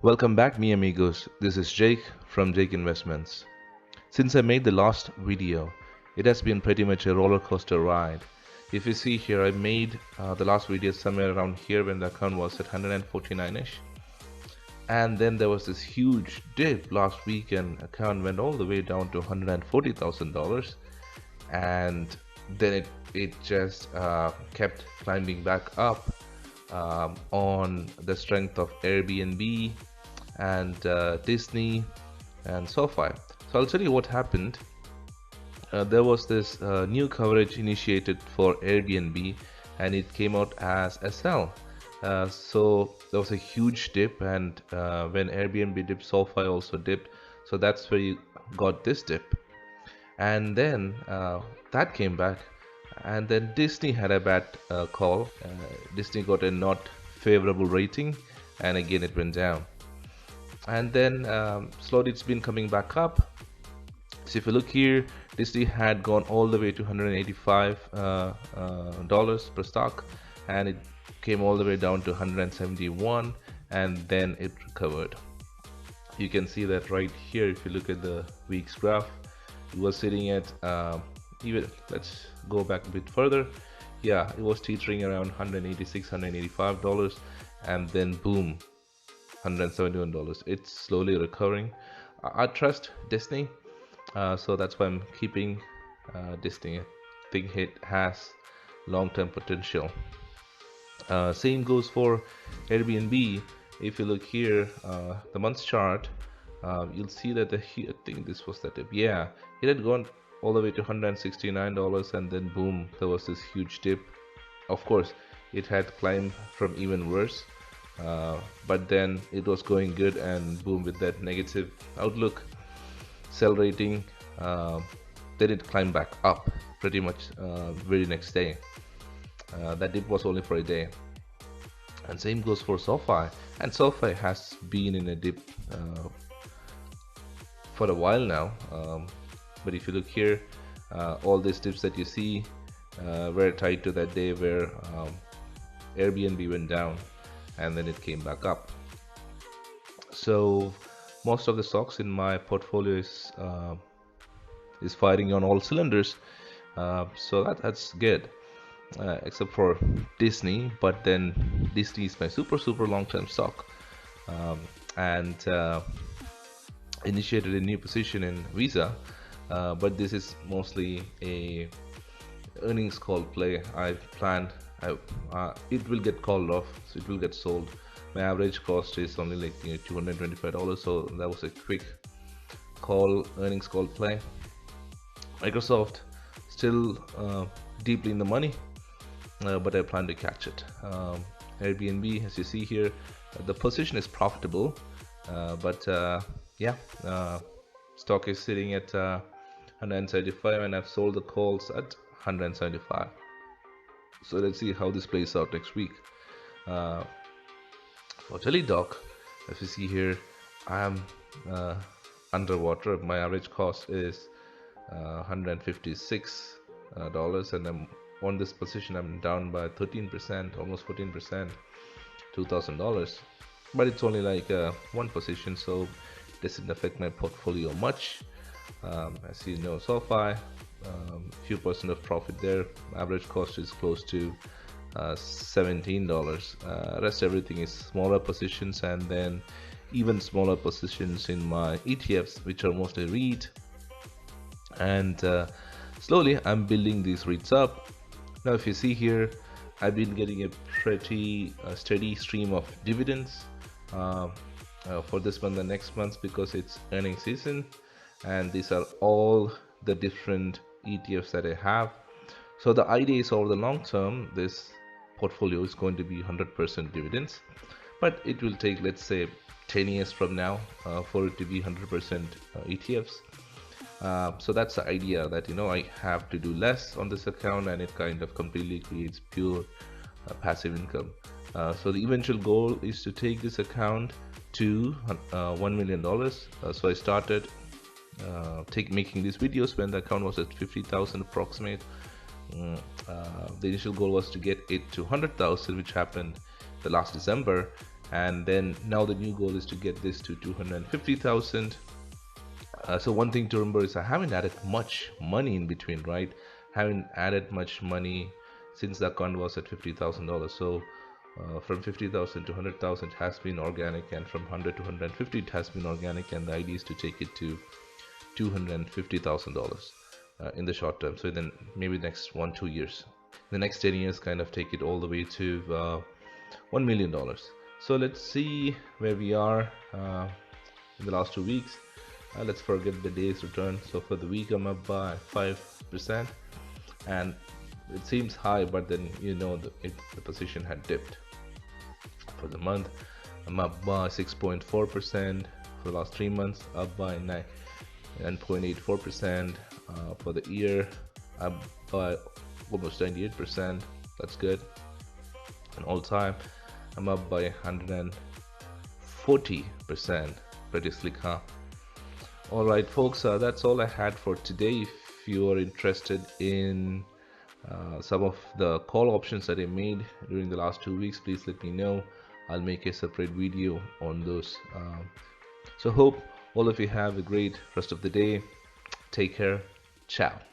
Welcome back, mi amigos. This is Jake from Jake Investments. Since I made the last video, it has been pretty much a roller coaster ride. If you see here, I made the last video somewhere around here when the account was at 149ish, and then there was this huge dip last week, and account went all the way down to $140,000, and then it just kept climbing back up on the strength of Airbnb and Disney and SoFi. So I'll tell you what happened. There was this new coverage initiated for Airbnb, and it came out as a sell. So there was a huge dip, and when Airbnb dipped, SoFi also dipped. So that's where you got this dip. And then that came back, and then Disney had a bad call. Disney got a not favorable rating, and again it went down. And then slowly it's been coming back up. So if you look here, Disney had gone all the way to $185 per stock, and it came all the way down to 171, and then it recovered. You can see that right here. If you look at the week's graph, it was sitting at even, let's go back a bit further. Yeah, it was teetering around $186, $185, and then boom, $171. It's slowly recovering. I trust Disney, so that's why I'm keeping Disney. I think it has long-term potential. Same goes for Airbnb. If you look here, the month's chart, you'll see that I think this was the dip. Yeah, it had gone all the way to $169, and then boom, there was this huge dip. Of course, it had climbed from even worse, but then it was going good, and boom, with that negative outlook, sell rating, then it climbed back up pretty much very next day. That dip was only for a day. And same goes for SoFi, and SoFi has been in a dip for a while now, but if you look here, all these dips that you see were tied to that day where Airbnb went down, and then it came back up. So most of the stocks in my portfolio is firing on all cylinders, so that's good, except for Disney. But then Disney is my super long-term stock, and initiated a new position in Visa, but this is mostly a earnings call play. I've planned it will get called off, so it will get sold. My average cost is only like $225, so that was a quick call, earnings call play. Microsoft still deeply in the money, but I plan to catch it. Airbnb, as you see here, the position is profitable, but yeah, stock is sitting at 175, and I've sold the calls at 175. So let's see how this plays out next week. For Teledoc, as you see here, I am underwater. My average cost is $156, and I'm on this position. I'm down by 13%, almost 14%, $2,000. But it's only like one position, so it doesn't affect my portfolio much. As you know, SoFi, few percent of profit there. Average cost is close to $17. Rest everything is smaller positions, and then even smaller positions in my ETFs, which are mostly REIT. And slowly I'm building these REITs up. Now if you see here, I've been getting a pretty steady stream of dividends for this month and next month, because it's earnings season, and these are all the different ETFs that I have. So the idea is, over the long term, this portfolio is going to be 100% dividends, but it will take, let's say, 10 years from now for it to be 100% ETFs. So that's the idea, that I have to do less on this account, and it kind of completely creates pure passive income. So the eventual goal is to take this account to $1 million. So I started making these videos when the account was at 50,000 approximate. The initial goal was to get it to 100,000, which happened the last December, and then now the new goal is to get this to 250,000. So one thing to remember is I haven't added much money in between, right? Haven't added much money since the account was at $50,000. So from 50,000 to 100,000 has been organic, and from 100 to 150 it has been organic, and the idea is to take it to $250,000 in the short term. So then maybe next 1-2 years, the next 10 years, kind of take it all the way to $1 million. So let's see where we are in the last 2 weeks. Let's forget the day's return. So for the week I'm up by 5%, and it seems high, but then the position had dipped. For the month I'm up by 6.4%. For the last 3 months up by 9.84%. For the year up by almost 98%. That's good. And all time I'm up by 140%. Pretty slick, huh? Alright folks, that's all I had for today. If you are interested in some of the call options that I made during the last 2 weeks, please let me know. I'll make a separate video on those. So hope all of you have a great rest of the day. Take care. Ciao.